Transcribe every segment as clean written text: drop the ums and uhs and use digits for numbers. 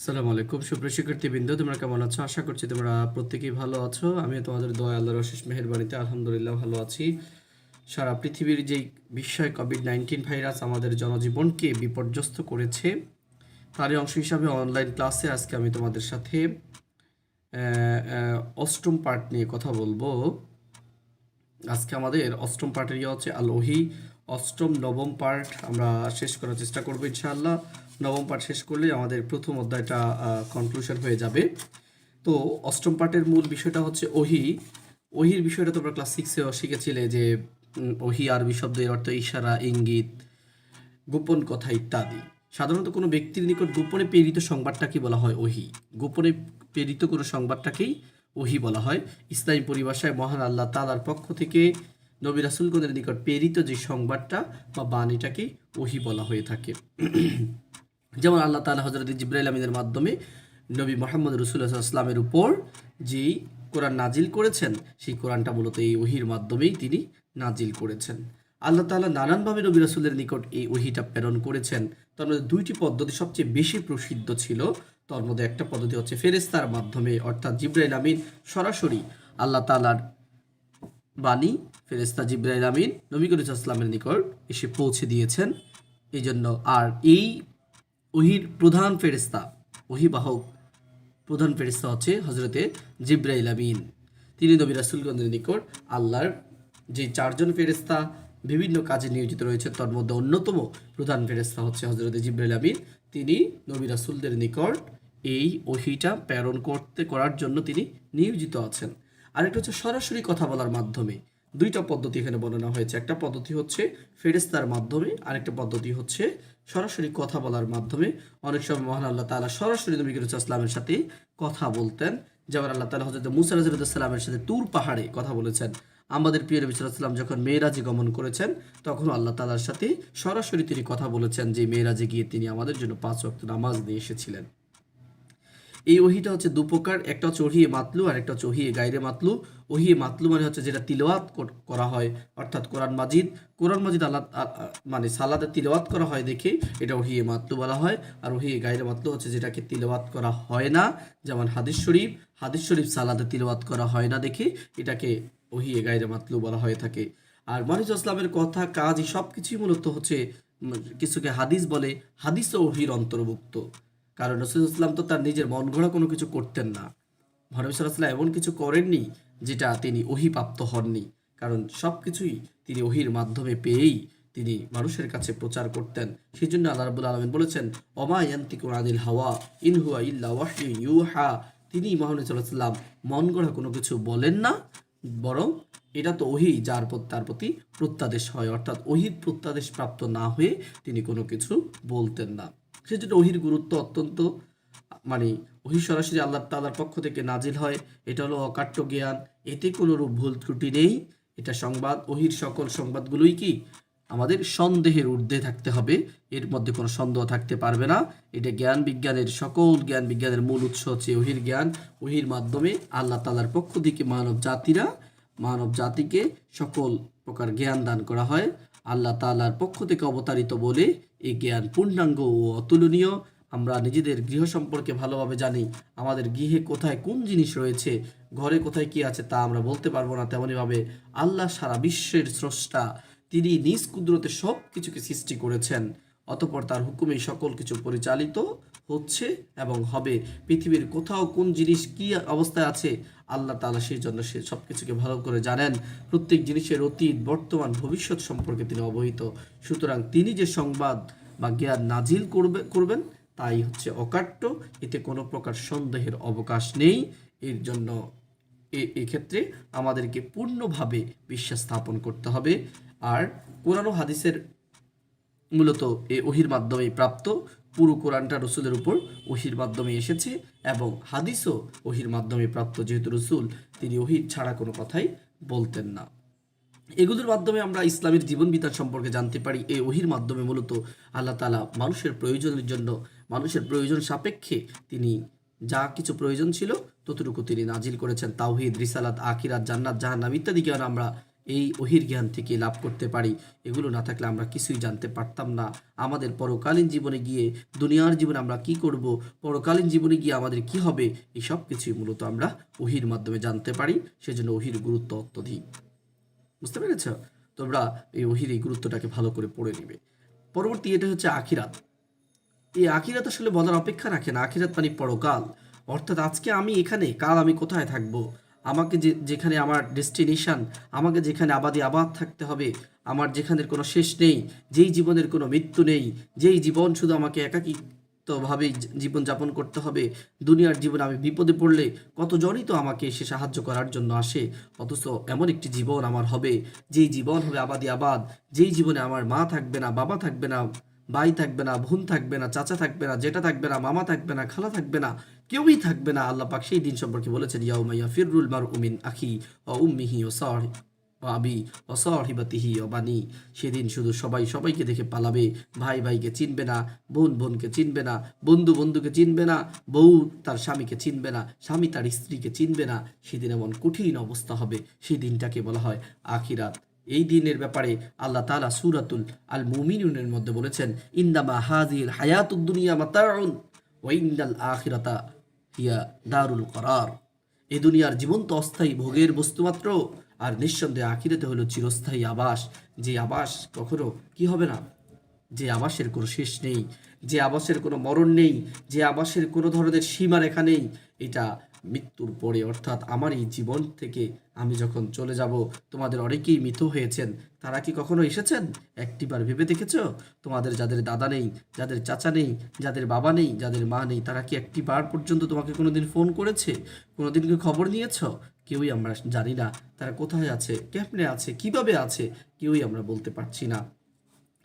আসসালামু আলাইকুম সুপ্রিয় শিক্ষার্থীবৃন্দ, তোমরা কেমন আছো? আশা করছি তোমরা প্রত্যেকেই ভালো আছো। আমিও তোমাদের দোয়া আল্লাহর অশেষ মেহেরবানিতে আলহামদুলিল্লাহ ভালো আছি। সারা পৃথিবীর যেই বিস্ময় কোভিড-19 ভাইরাস আমাদের জনজীবনকে বিপর্যস্ত করেছে, তারই অংশ হিসাবে অনলাইন ক্লাসে আজকে আমি তোমাদের সাথে অষ্টম পার্ট নিয়ে কথা বলবো। আজকে আমাদের অষ্টম পার্টের হচ্ছে আল ওহী। অষ্টম নবম পার্ট আমরা শেষ করার চেষ্টা করবো ইনশাআল্লাহ। নবম পার্ট শেষ করলে আমাদের প্রথম অধ্যায়টা কনক্লুশন হয়ে যাবে। তো অষ্টম পার্টের মূল বিষয়টা হচ্ছে ওহী। ওহীর বিষয়টা তোমরা ক্লাস 6-এও শিখেছিলে যে ওহী আরবি শব্দ, এর অর্থ ইশারা, ইঙ্গিত, গোপন কথা ইত্যাদি। সাধারণত কোনো ব্যক্তির নিকট গোপনে প্রেরিত সংবাদটাকে বলা হয় ওহী। গোপনে প্রেরিত কোনো সংবাদটাকেই ওহী বলা হয়। ইসলামী পরিভাষায় মহান আল্লাহ তাআলার পক্ষ থেকে নবী রাসূলগণের নিকট প্রেরিত যে সংবাদটা বা বাণীটাকেই ওহী বলা হয়ে থাকে। যেমন আল্লাহ তাআলা হযরত জিবরাইল আমিনের মাধ্যমে নবী মুহাম্মদ রাসূলুল্লাহ সাল্লাল্লাহু আলাইহি ওয়াসাল্লামের উপর যেই কোরআন নাজিল করেছেন, সেই কোরআনটা মূলত এই ওহীর মাধ্যমেই তিনি নাজিল করেছেন। আল্লাহ তাআলা নানানভাবে নবী রাসূলের নিকট এই ওহীটা প্রেরণ করেছেন। তার মধ্যে দুইটি পদ্ধতি সবচেয়ে বেশি প্রসিদ্ধ ছিল। তার মধ্যে একটা পদ্ধতি হচ্ছে ফেরেশতার মাধ্যমে, অর্থাৎ জিবরাইল আমিন সরাসরি আল্লাহ তাআলার বাণী ফেরেশতা জিবরাইল আমিন নবী করিম সাল্লাল্লাহু আলাইহি ওয়াসাল্লামের নিকট এসে পৌঁছে দিয়েছেন। এই জন্য আর এই ওহীর প্রধান ফেরেশতা, ওহীবাহক প্রধান ফেরেশতা হচ্ছে হযরতে জিবরাইল আমিন। তিনি নবী রাসূলগণের নিকট আল্লাহর যে চারজন ফেরেশতা বিভিন্ন কাজে নিয়োজিত রয়েছে, তার মধ্যে অন্যতম প্রধান ফেরেশতা হচ্ছে হযরতে জিবরাইল আমিন। তিনি নবী রাসূলদের নিকট এই ওহীটা প্রেরণ করার জন্য তিনি নিয়োজিত আছেন। আরেকটা হচ্ছে সরাসরি কথা বলার মাধ্যমে। দুইটা পদ্ধতি এখানে বর্ণনা হয়েছে। একটা পদ্ধতি হচ্ছে ফেরেশতার মাধ্যমে, আরেকটা পদ্ধতি হচ্ছে সরাসরি কথা বলার মাধ্যমে। অনেক সময় মহান আল্লাহ তাআলা সরাসরি নবী করিম সাল্লাল্লাহু আলাইহি ওয়াসাল্লামের সাথে কথা বলতেন। যেমন আল্লাহ তাআলা হযরত মূসা আলাইহিস সালামের সাথে তুর পাহাড়ে কথা বলেছেন। আমাদের প্রিয় নবী সাল্লাল্লাহু আলাইহি ওয়াসাল্লাম যখন মেরাজে গমন করেছেন, তখন আল্লাহ তাআলার সাথে সরাসরি তিনি কথা বলেছেন, যে মেরাজে গিয়ে তিনি আমাদের জন্য 5 ওয়াক্ত নামাজ নিয়ে এসেছিলেন। এই ওহীটা হচ্ছে দুপ্রকার, একটা হচ্ছে ওহী মাতলু আর একটা হচ্ছে ওহী গায়রে মাতলু। ওহী মাতলু মানে হচ্ছে যেটা তিলাওয়াত করা হয়, অর্থাৎ কোরআন মাজিদ আল্লাহ মানে সালাতে তিলাওয়াত করা হয় দেখে এটা ওহী মাতলু বলা হয়। আর ওহী গায়রে মাতলু হচ্ছে যেটাকে তিলাওয়াত করা হয় না, যেমন হাদিস শরীফ সালাতে তিলাওয়াত করা হয় না দেখে এটাকে ওহী গায়রে মাতলু বলা হয়ে থাকে। আর মহানবী ইসলামের কথা কাজ সব কিছুই মূলত হচ্ছে কিছুকে হাদিস বলে, হাদিস ও ওহীর অন্তর্ভুক্ত। কারণ রাসূলুল্লাহ সাল্লাল্লাহু আলাইহি ওয়াসাল্লাম তো তার নিজের মন গড়া কোনো কিছু করতেন না। মহানবী সাল্লাল্লাহু আলাইহি ওয়াসাল্লাম এমন কিছু করেননি যেটা তিনি ওহীপ্রাপ্ত হননি। কারণ সব কিছুই তিনি ওহীর মাধ্যমে পেয়েই তিনি মানুষের কাছে প্রচার করতেন। সেই জন্য আল্লাহ রাব্বুল আলামিন বলেছেন, ওমা ইয়ানতিকু আনিল হাওয়া ইন হুয়া ইল্লা ওয়াহয়ু ইউহা। তিনি মহানবী সাল্লাল্লাহু আলাইহি ওয়াসাল্লাম মন গড়া কোনো কিছু বলেন না, বরং এটা তো ওহী যার তার প্রতি প্রত্যাদেশ হয়, অর্থাৎ ওহীর প্রত্যাদেশ প্রাপ্ত না হয়ে তিনি কোনো কিছু বলতেন না। সেজন্য ওহীর গুরুত্ব অত্যন্ত, মানে ওহী সরাসরি আল্লাহ তাআলার পক্ষ থেকে নাজিল হয়। এটা হলো অকাট্য জ্ঞান, এতে কোনো রূপ ভুল ত্রুটি নেই। এটা সংবাদ, ওহীর সকল সংবাদগুলোই কি আমাদের সন্দেহের ঊর্ধ্বে থাকতে হবে, এর মধ্যে কোনো সন্দেহ থাকতে পারবে না। এটা সকল জ্ঞান বিজ্ঞানের মূল উৎস হচ্ছে ওহীর জ্ঞান। ওহীর মাধ্যমে আল্লাহ তাআলার পক্ষ থেকে মানব জাতিকে সকল প্রকার জ্ঞান দান করা হয়। আল্লাহ তাআলার পক্ষ থেকে অবতারিত বলে এই জ্ঞান পূর্ণাঙ্গ ও অতুলনীয়। আমরা নিজেদের গৃহ সম্পর্কে ভালোভাবে জানি। আমাদের গৃহে কোথায় কোন জিনিস রয়েছে, ঘরে কোথায় কি আছে তা আমরা বলতে পারবো না। তেমনইভাবে আল্লাহ সারা বিশ্বের স্রষ্টা, তিনি নিজ কুদরতে সব কিছুকে সৃষ্টি করেছেন। অতঃপর তার হুকুমে সকল কিছু পরিচালিত হচ্ছে এবং হবে। পৃথিবীর কোথাও কোন জিনিস কি অবস্থায় আছে, আল্লাহ তাআলা সেই জন্য সে সব কিছুকে ভালো করে জানেন। প্রত্যেক জিনিসের অতীত, বর্তমান, ভবিষ্যৎ সম্পর্কে তিনি অবহিত। সুতরাং তিনি যে সংবাদ বা জ্ঞান নাজিল করবেন তাই হচ্ছে অকাট্য, এতে কোনো প্রকার সন্দেহের অবকাশ নেই। এর জন্য এক্ষেত্রে আমাদেরকে পূর্ণভাবে বিশ্বাস স্থাপন করতে হবে। আর কোরআন ও হাদিসের মূলত এই ওহীর মাধ্যমেই প্রাপ্ত। পুরো কোরআনটা রসুলের উপর ওহীর মাধ্যমে এসেছে এবং হাদিসও ওহীর মাধ্যমে প্রাপ্ত, যেহেতু রসুল তিনি ওহী ছাড়া কোনো কথাই বলতেন না। এগুলোর মাধ্যমে আমরা ইসলামের জীবন বিধান সম্পর্কে জানতে পারি। এই ওহীর মাধ্যমে মূলত আল্লাহ তাআলা মানুষের প্রয়োজনের জন্য, মানুষের প্রয়োজন সাপেক্ষে তিনি যা কিছু প্রয়োজন ছিল ততটুকু তিনি নাজিল করেছেন। তাওহীদ, রিসালাত, আখিরাত, জান্নাত, জাহান্নাম ইত্যাদি জ্ঞান আমরা এই ওহির জ্ঞান থেকে লাভ করতে পারি। এগুলো না থাকলে আমরা কিছুই জানতে পারতাম না। আমাদের পরকালীন জীবনে গিয়ে, দুনিয়ার জীবনে আমরা কি করব, পরকালীন জীবনে গিয়ে আমাদের কি হবে, এই সব কিছুই মূলত আমরা ওহির মাধ্যমে জানতে পারি। সেজন্য ওহির গুরুত্ব অত্যধিক। বুঝতে পেরেছ? তোমরা এই ওহির এই গুরুত্বটাকে ভালো করে পড়ে নিবে। পরবর্তী এটা হচ্ছে আখিরাত। এই আখিরাত আসলে বলার অপেক্ষা রাখে না। আখিরাত মানে পরকাল। অর্থাৎ আজকে আমি এখানে, কাল আমি কোথায় থাকবো, আমাকে যেখানে আমার ডেস্টিনেশন, আমাকে যেখানে আবাদি আবাদ থাকতে হবে, আমার যেখানের কোনো শেষ নেই, যেই জীবনের কোনো মৃত্যু নেই, যেই জীবন শুধু আমাকে একাকিত্বভাবেই জীবনযাপন করতে হবে। দুনিয়ার জীবনে আমি বিপদে পড়লে কতজনই তো আমাকে এসে সাহায্য করার জন্য আসে, অথচ এমন একটি জীবন আমার হবে, যেই জীবন হবে আবাদি আবাদ, যেই জীবনে আমার মা থাকবে না, বাবা থাকবে না, ভাই থাকবে না, বোন থাকবে না, চাচা থাকবে না, জেঠা থাকবে না, মামা থাকবে না, খালা থাকবে না, কেউই থাকবে না। আল্লাহ পাক সেই দিন সম্পর্কে বলেছেন, ইয়াউমা ইয়াফিরুল মারউ মিন আখি ওয়া উম্মিহি ওয়া আবি ওয়া সাহিবাতিহি ওয়া বানি। সেদিন শুধু সবাই সবাইকে দেখে পালাবে। ভাই ভাইকে চিনবে না, বোন বোনকে চিনবে না, বন্ধু বন্ধুকে চিনবে না, বউ তার স্বামীকে চিনবে না, স্বামী তার স্ত্রীকে চিনবে না। সেদিন এমন কঠিন অবস্থা হবে। সেই দিনটাকে বলা হয় আখিরাত। এই দিনের ব্যাপারে আল্লাহ তাআলা সূরাতুল আল মুমিনুনের মধ্যে বলেছেন, ইন্নামা হাযিহিল হায়াতুদ দুনিয়া মাতাউন ওয়া ইন্নাল আখিরাতা হিয়া দারুল করার। এই দুনিয়ার জীবন তো অস্থায়ী ভোগের বস্তুমাত্র, আর নিঃসন্দেহে আখিরাতে হলো চিরস্থায়ী আবাস। যে আবাস কখনো কি হবে না, যে আবাসের কোনো শেষ নেই, যে আবাসের কোনো মরণ নেই, যে আবাসের কোনো ধরনের সীমারেখা নেই। এটা মৃত্যুর পরে, অর্থাৎ আমার এই জীবন থেকে আমি যখন চলে যাব, তোমাদের অনেকেই মৃত হয়েছেন, তারা কি কখনো এসেছেন? একটিবার ভেবে দেখেছো? তোমাদের যাদের দাদা নেই, যাদের চাচা নেই, যাদের বাবা নেই, যাদের মা নেই, তারা কি একটিবার পর্যন্ত তোমাকে কোনোদিন ফোন করেছে? কোনোদিন কি খবর নিয়েছো? কেউই আমরা জানি না তারা কোথায় আছে, কেমনে আছে, কিভাবে আছে, কেউই আমরা বলতে পারছি না।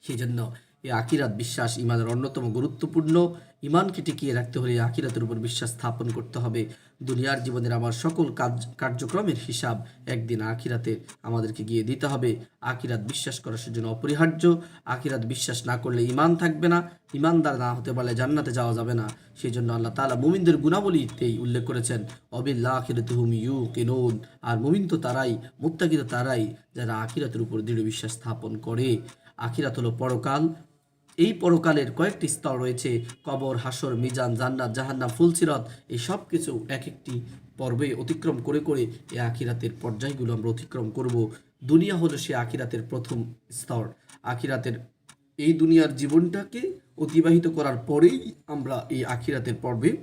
সেই জন্য এই আখিরাত বিশ্বাস ইমানের অন্যতম গুরুত্বপূর্ণ। ইমানকে টিকিয়ে রাখতে হলে আখিরাতের উপর বিশ্বাস স্থাপন করতে হবে। দুনিয়ার জীবনের আমার সকল কার্যক্রমের হিসাব একদিন আখিরাতে আমাদেরকে গিয়ে দিতে হবে। আখিরাত বিশ্বাস করা সেজন্য অপরিহার্য। আখিরাত বিশ্বাস না করলে ইমান থাকবে না। ইমানদার না হতে পারলে জান্নাতে যাওয়া যাবে না। সেই জন্য আল্লাহ তাআলা মুমিনদের গুণাবলীতেই উল্লেখ করেছেন, অবিল আখিরাতি হুম ইউকিনুন। আর মুমিন তো তারাই, মুত্তাকি তো তারাই, যারা আখিরাতের উপর দৃঢ় বিশ্বাস স্থাপন করে। আখিরাত হলো পরকাল। এই পরকালের কয়েকটি স্তর রয়েছে, কবর, হাসর, মিজান, জান্নাত, জাহান্নাম, ফুলসিরাত। এই সব কিছু এক একটি পর্বে অতিক্রম করে করে এই আখিরাতের পর্যায়গুলো আমরা অতিক্রম করব। দুনিয়া হলো সে আখিরাতের প্রথম স্তর। আখিরাতের এই দুনিয়ার জীবনটাকে অতিবাহিত করার পরেই আমরা এই আখিরাতের পর্বে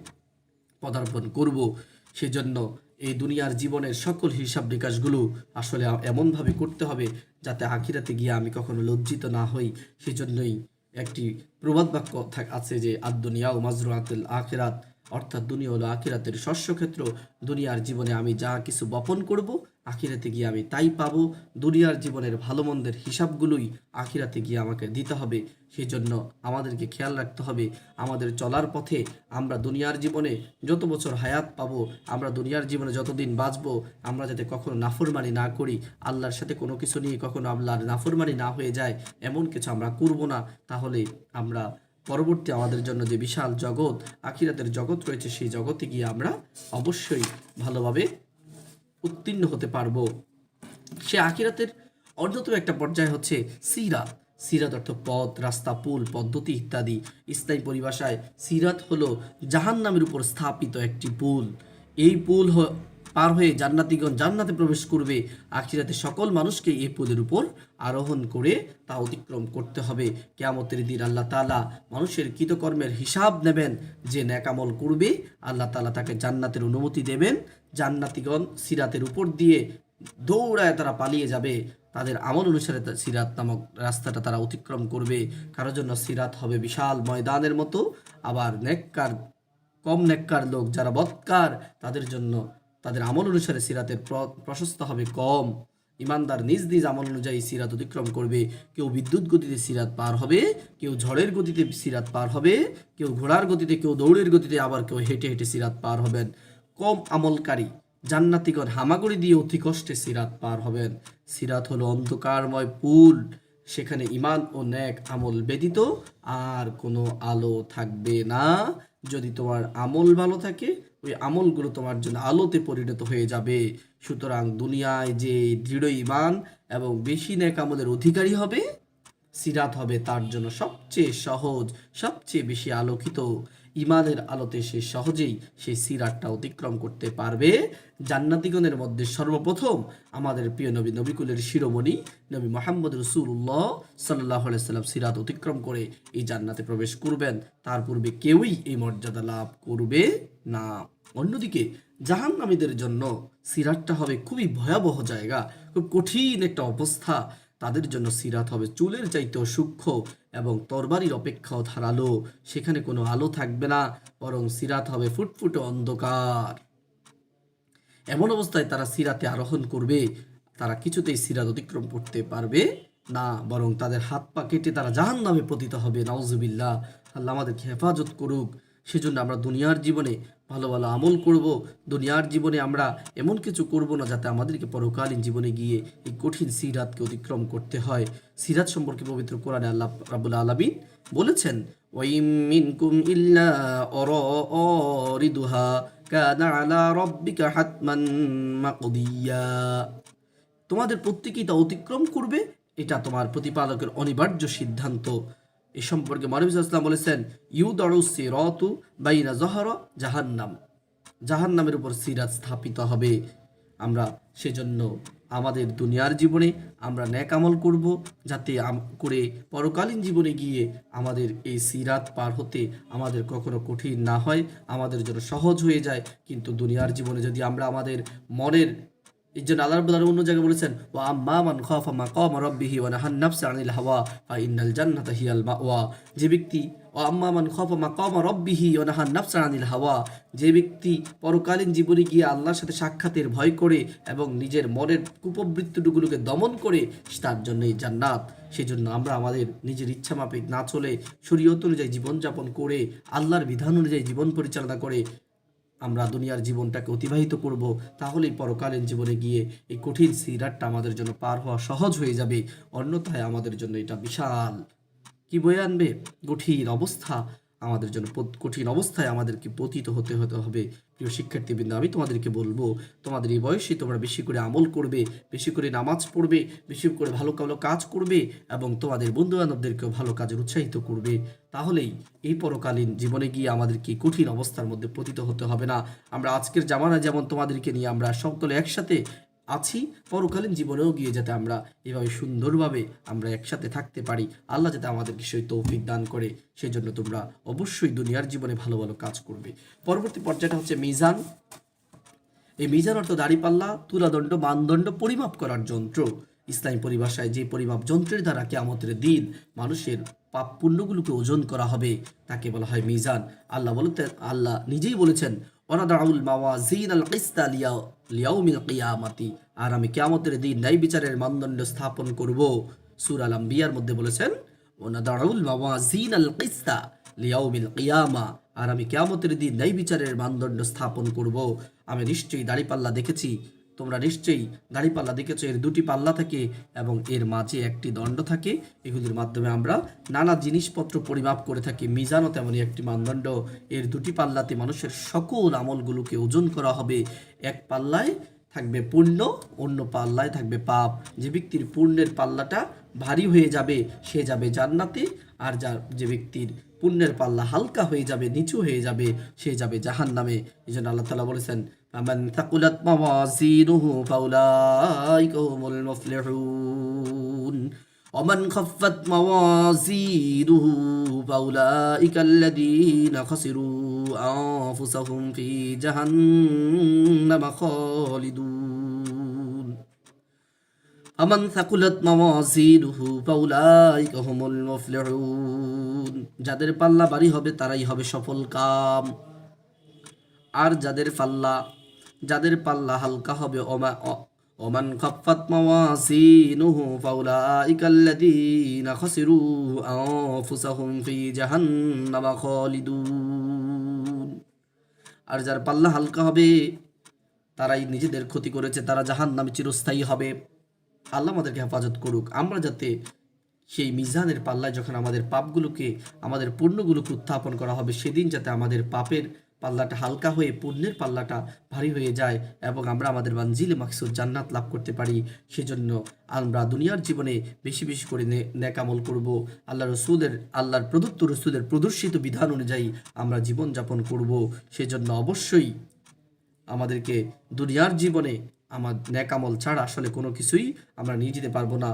পদার্পণ করব। সেজন্য এই দুনিয়ার জীবনের সকল হিসাব নিকাশগুলো আসলে এমনভাবে করতে হবে যাতে আখিরাতে গিয়ে আমি কখনো লজ্জিত না হই। সেজন্যই একটি প্রবাদ বাক্য আছে যে, আদ-দুনিয়া ও মাজরুআতুল আখিরাত, অর্থাৎ দুনিয়া হলো আখিরাতের শস্যক্ষেত্র। দুনিয়ার জীবনে আমি যা কিছু বপন করব, আখিরাতে গিয়ে আমি তাই পাবো। দুনিয়ার জীবনের ভালো মন্দের হিসাবগুলোই আখিরাতে গিয়ে আমাকে দিতে হবে। সেই জন্য আমাদেরকে খেয়াল রাখতে হবে, আমাদের চলার পথে আমরা দুনিয়ার জীবনে যত বছর হায়াত পাবো, আমরা দুনিয়ার জীবনে যতদিন বাঁচবো, আমরা যাতে কখনো নাফরমানি না করি, আল্লাহর সাথে কোনো কিছু নিয়ে কখনো আল্লাহর নাফরমানি না হয়ে যায়, এমন কিছু আমরা করব না। তাহলে আমরা পরবর্তী আমাদের জন্য যে বিশাল জগৎ, আখিরাতের জগৎ রয়েছে, সেই জগতে গিয়ে আমরা অবশ্যই ভালোভাবে উত্তীর্ণ হতে পারবো। সে আখিরাতের অন্যতম একটা পর্যায় হচ্ছে সিরাত। সিরাত অর্থ পথ, রাস্তা, পুল, পদ্ধতি ইত্যাদি। ইসলামী পরিভাষায় সিরাত হলো জাহান্নামের উপর স্থাপিত একটি পুল। এই পুল পার হয়ে জান্নাতীগণ জান্নাতে প্রবেশ করবে। আখিরাতে সকল মানুষকে এই পুলের উপর আরোহণ করে তা অতিক্রম করতে হবে। কিয়ামতের দিন আল্লাহ তাআলা মানুষের কৃতকর্মের হিসাব নেবেন। যে নেক আমল করবে, আল্লাহ তাআলা তাকে জান্নাতের অনুমতি দেবেন। জান্নাতীগণ সিরাতের উপর দিয়ে দৌড়ায় তারা পালিয়ে যাবে। তাদের আমল অনুসারে সিরাত নামক রাস্তাটা তারা অতিক্রম করবে। কারোর জন্য সিরাত হবে বিশাল ময়দানের মতো, আবার নেককার, কম নেককার লোক যারা বদকার, তাদের জন্য তাদের আমল অনুসারে সিরাতের প্রশস্ত হবে কম। ইমানদার নিজ নিজ আমল অনুযায়ী সিরাত অতিক্রম করবে। কেউ বিদ্যুৎ গতিতে সিরাত পার হবে, কেউ ঝড়ের গতিতে সিরাত পার হবে, কেউ ঘোড়ার গতিতে, কেউ দৌড়ের গতিতে, আবার কেউ হেঁটে হেঁটে সিরাত পার হবেন। কম আমলকারী জান্নাতীগণ হামাগুড়ি দিয়ে অতি কষ্টে সিরাত পার হবেন। সিরাত হলো অন্ধকারময় পুল। সেখানে ইমান ও নেক আমল ব্যতীত আর কোনো আলো থাকবে না। যদি তোমার আমল ভালো থাকে, ওই আমলগুলো তোমার জন্য আলোতে পরিণত হয়ে যাবে। সুতরাং দুনিয়ায় যে দৃঢ় ঈমান এবং বেশি নেক আমলের অধিকারী হবে, সিরাত হবে তার জন্য সবচেয়ে সহজ, সবচেয়ে বেশি আলোকিত। ইমানের আলোতে সে সহজেই সেই সিরাতটা অতিক্রম করতে পারবে। জান্নাতীগণের মধ্যে সর্বপ্রথম আমাদের প্রিয় নবী, নবিকুলের শিরোমণি নবী মুহাম্মদ রাসূলুল্লাহ সাল্লাল্লাহু আলাইহি সাল্লাম সিরাত অতিক্রম করে এই জান্নাতে প্রবেশ করবেন। তার পূর্বে কেউই এই মর্যাদা লাভ করবে না। অন্যদিকে জাহান্নামীদের জন্য সিরাতটা হবে খুবই ভয়াবহ জায়গা, খুব কঠিন একটা অবস্থা। তাদের জন্য সিরাত হবে চুলের চাইতেও সূক্ষ্ম এবং তরবারির অপেক্ষাও ধারালো। সেখানে কোনো আলো থাকবে না, বরং সিরাত হবে ফুটফুটে অন্ধকার। এমন অবস্থায় তারা সিরাতে আরোহণ করবে, তারা কিছুতেই সিরাত অতিক্রম করতে পারবে না, বরং তাদের হাত পা কেটে তারা জাহান্নামে পতিত হবে। নাউজুবিল্লাহ, আল্লাহ আমাদেরকে হেফাজত করুক। সেজন্য আমরা দুনিয়ার জীবনে ভালো ভালো আমল করব। দুনিয়ার জীবনে আমরা এমন কিছু করব না যাতে আমাদেরকে পরকালীন জীবনে গিয়ে এই কঠিন সিরাতকে অতিক্রম করতে হয়। সিরাত সম্পর্কে পবিত্র কোরআনে আল্লাহ রাব্বুল আলামিন বলেছেন, ওয়াইম মিনকুম ইল্লা অরিদুহা কানা আলা রাব্বিকা হাতমান মাকদিয়া। তোমাদের প্রত্যেকেই তা অতিক্রম করবে, এটা তোমার প্রতিপালকের অনিবার্য সিদ্ধান্ত। এ সম্পর্কে নবী সাল্লাল্লাহু আলাইহি ওয়াসাল্লাম বলেছেন, ইউদাউ সিরাতু বাইনা জহরা জাহান্নাম, জাহান্নামের উপর সিরাত স্থাপিত হবে। আমরা সেজন্য আমাদের দুনিয়ার জীবনে আমরা নেক আমল করব, যাতে করে পরকালীন জীবনে গিয়ে আমাদের এই সিরাত পার হতে আমাদের কখনো কঠিন না হয়, আমাদের জন্য সহজ হয়ে যায়। কিন্তু দুনিয়ার জীবনে যদি আমরা আমাদের মনের, এই জন্য আল্লাহ রাব্বুল আলামিন অন্য জায়গায় বলেছেন, ওয়া আম্মা মান খাফা মাকাম রাব্বিহি ওয়া নাহান নাফসা আনিল হাওয়া ফা ইন্নাল জান্নাতা হিয়াল মাওয়া। যে ব্যক্তি, ওয়া আম্মা মান খাফা মাকাম রাব্বিহি ওয়া নাহান নাফসা আনিল হাওয়া, যে ব্যক্তি পরকালীন জীবনে গিয়ে আল্লাহর সাথে সাক্ষাতের ভয় করে এবং নিজের মনের কুপবৃত্তিগুলোকে দমন করে, তার জন্যই জান্নাত। সেজন্য আমরা আমাদের নিজের ইচ্ছা মাফিক না চলে শরীয়ত অনুযায়ী জীবনযাপন করে, আল্লাহর বিধান অনুযায়ী জীবন পরিচালনা করে আমরা দুনিয়ার জীবনটাকে অতিবাহিত করব। তাহলেই পরকালীন জীবনে গিয়ে এই কঠিন সিরাতটা আমাদের জন্য পার হওয়া সহজ হয়ে যাবে। অন্যথায় আমাদের জন্য এটা বিশাল কি বয়ে আনবে, কঠিন অবস্থা। আমাদের জন্য কঠিন অবস্থায় আমাদেরকে পতিত হতে হবে। প্রিয় শিক্ষার্থীবৃন্দ, আমি তোমাদেরকে বলবো, তোমাদের এই বয়সে তোমরা বেশি করে আমল করবে, বেশি করে নামাজ পড়বে, বেশি করে ভালো ভালো কাজ করবে এবং তোমাদের বন্ধু বান্ধবদেরকেও ভালো কাজে উৎসাহিত করবে। তাহলেই এই পরকালীন জীবনে গিয়ে আমাদেরকে কঠিন অবস্থার মধ্যে পতিত হতে হবে না। আমরা আজকের জামানায় যেমন তোমাদেরকে নিয়ে আমরা সকলে একসাথে আছি, পরকালীন জীবনেও গিয়ে যাতে আমরা এভাবে সুন্দরভাবে আমরা একসাথে থাকতে পারি, আল্লাহ যাতে আমাদেরকে সেই তৌফিক দান করে। সেই জন্য তোমরা অবশ্যই দুনিয়ার জীবনে ভালো ভালো কাজ করবে। পরবর্তী পর্যায়টা হচ্ছে মিজান। এই মিজান অর্থ দাড়িপাল্লা, তুলাদণ্ড, মানদণ্ড পরিমাপ করার যন্ত্র। ইসলামী পরিভাষায় যে পরিমাপ যন্ত্রের দ্বারা কিয়ামতের দিন মানুষের পাপ পুণ্যগুলোকে ওজন করা হবে তাকে বলা হয় মিজান। আল্লাহ নিজেই বলেছেন, ওয়ানাদাউল মাওয়াজিনাল কিসতা লিয়াউমিল কিয়ামাতি, আর আমি কিয়ামতের দিন ন্যায় বিচারের মানদণ্ড স্থাপন করব। সূরা আল আম্বিয়ার মধ্যে বলেছেন, ওয়ানাদাউল মাওয়াজিনাল কিসতা লিয়াউমিল কিয়ামা, আর আমি কিয়ামতের দিন ন্যায় বিচারের মানদণ্ড স্থাপন করব। আমি নিশ্চয়ই দাড়িপাল্লা দেখেছি, তোমরা নিশ্চয়ই দাড়িপাল্লা দেখেছো, এর দুটি পাল্লা থাকে এবং এর মাঝে একটি দণ্ড থাকে। এগুলির মাধ্যমে আমরা নানা জিনিসপত্র পরিমাপ করে থাকি। মিজানও তেমনই একটি মানদণ্ড। এর দুটি পাল্লাতে মানুষের সকল আমলগুলোকে ওজন করা হবে। এক পাল্লায় থাকবে পুণ্য, অন্য পাল্লায় থাকবে পাপ। যে ব্যক্তির পুণ্যের পাল্লাটা ভারী হয়ে যাবে সে যাবে জান্নাতে, আর যে ব্যক্তির পুণ্যের পাল্লা হালকা হয়ে যাবে, নিচু হয়ে যাবে, সে যাবে জাহান্নামে। এই জন্য আল্লাহ তাআলা বলেছেন, ফামান তাকুলাত মাওয়াজিনুহু ফাউলাইকা হুমুল মুফলিহুন ওয়ামান খাফফাত মাওয়াজিনুহু ফাউলাইকা আল্লাযীনা খাসিরু আনফুসাহুম ফি জাহান্নামা খালিদুন। আমান সাকুলাত মাওয়াজিনুহু ফাউলাইকা হুমুল মুফলিহুন, যাদের পাল্লা ভারী হবে তারাই হবে সফল কাম। আর যাদের পাল্লা হালকা হবে, ওমান খাফফাত মাওয়াজিনুহু ফাউলাইকা আল্লাযীনা খাসিরু আনফুসাহুম ফি জাহান্নামা খালিদুন। আর যার পাল্লা হালকা হবে তারাই নিজেদের ক্ষতি করেছে, তারা জাহান্নামে চিরস্থায়ী হবে। আল্লাহ আমাদেরকে হেফাজত করুক। আমরা যাতে সেই মিজানের পাল্লায় যখন আমাদের পাপগুলোকে, আমাদের পুণ্যগুলোকে উত্থাপন করা হবে, সেদিন যাতে আমাদের পাপের পাল্লাটা হালকা হয়ে পুণ্যের পাল্লাটা ভারী হয়ে যায় এবং আমরা আমাদের মানজিলে মাকসুদ জান্নাত লাভ করতে পারি। সেজন্য আমরা দুনিয়ার জীবনে বেশি বেশি করে নেকামল করব, আল্লাহর প্রদত্ত রসুলের প্রদর্শিত বিধান অনুযায়ী আমরা জীবনযাপন করব। সেজন্য অবশ্যই আমাদেরকে দুনিয়ার জীবনে আমার নেকামল ছাড়া আসলে কোনো কিছুই আমরা নিয়ে যেতে পারবো না।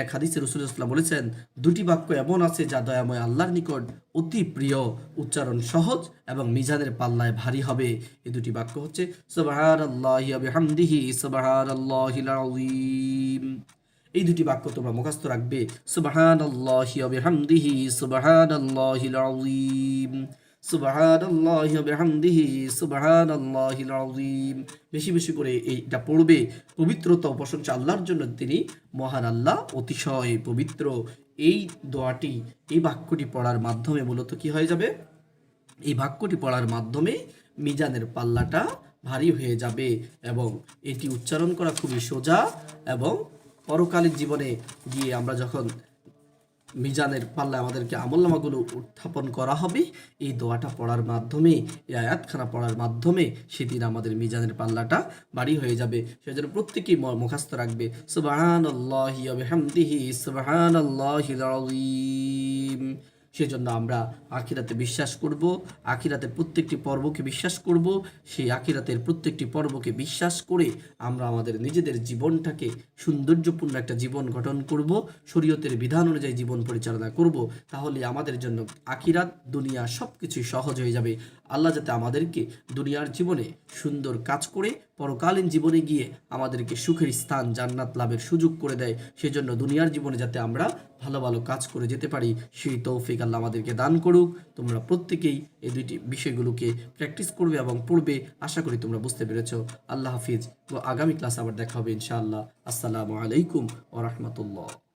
এক হাদিসে রাসূলুল্লাহ সাল্লাল্লাহু আলাইহি ওয়াসাল্লাম বলেছেন, দুটি বাক্য এমন আছে যা দয়াময় আল্লাহর নিকট অতি প্রিয়, উচ্চারণ সহজ এবং মিজানের পাল্লায় ভারী হবে। এই দুটি বাক্য হচ্ছে সুবহানাল্লাহি ওয়া বিহামদিহি সুবহানাল্লাহিল আযীম। এই দুটি বাক্য তোমরা মুখস্থ রাখবে, সুবহানাল্লাহি ওয়া বিহামদিহি সুবহানাল্লাহিল আযীম, সুবহানাল্লাহি ওয়া বিহামদিহি সুবহানাল্লাহিল আযীম। বেশি বেশি করে এইটা পড়বে। পবিত্রতা ও প্রশংসা আল্লাহর জন্য, তিনি মহান আল্লাহ, অতিশয় পবিত্র। এই দোয়াটি, এই বাক্যটি পড়ার মাধ্যমে মূলত কি হয়ে যাবে? এই বাক্যটি পড়ার মাধ্যমে মিজানের পাল্লাটা ভারী হয়ে যাবে এবং এটি উচ্চারণ করা খুবই সোজা এবং পরকালীন জীবনে গিয়ে আমরা যখন মিজানের পাল্লায় আমাদেরকে আমলনামাগুলো উত্থাপন করা হবে, এই দোয়াটা পড়ার মাধ্যমে, এই আয়াতখানা পড়ার মাধ্যমে সেদিন আমাদের মিজানের পাল্লাটা ভারী হয়ে যাবে। সেজন্য প্রত্যেকেই মুখস্থ রাখবে, সুবহানাল্লাহি ওয়া বিহামদিহি সুবহানাল্লাহিল আযীম। সেজন্য আমরা আখিরাতে বিশ্বাস করব, আখিরাতের প্রত্যেকটি পর্বকে বিশ্বাস করব। সেই আখিরাতের প্রত্যেকটি পর্বকে বিশ্বাস করে আমরা আমাদের নিজেদের জীবনটাকে সৌন্দর্যপূর্ণ একটা জীবন গঠন করব, শরীয়তের বিধান অনুযায়ী জীবন পরিচালনা করব। তাহলে আমাদের জন্য আখিরাত দুনিয়া সব কিছুই সহজ হয়ে যাবে। আল্লাহ যাতে আমাদেরকে দুনিয়ার জীবনে সুন্দর কাজ করে পরকালীন জীবনে গিয়ে আমাদেরকে সুখের স্থান জান্নাত লাভের সুযোগ করে দেয়। সেজন্য দুনিয়ার জীবনে যাতে আমরা ভালো ভালো কাজ করে যেতে পারি, সেই তৌফিক আল্লাহ আমাদেরকে দান করুক। তোমরা প্রত্যেকেই এই দুইটি বিষয়গুলোকে প্র্যাকটিস করবে এবং পড়বে। আশা করি তোমরা বুঝতে পেরেছ। আল্লাহ হাফিজ। আগামী ক্লাস আবার দেখা হবে ইনশাআল্লাহ। আসসালামু আলাইকুম ওয়া রাহমাতুল্লাহ।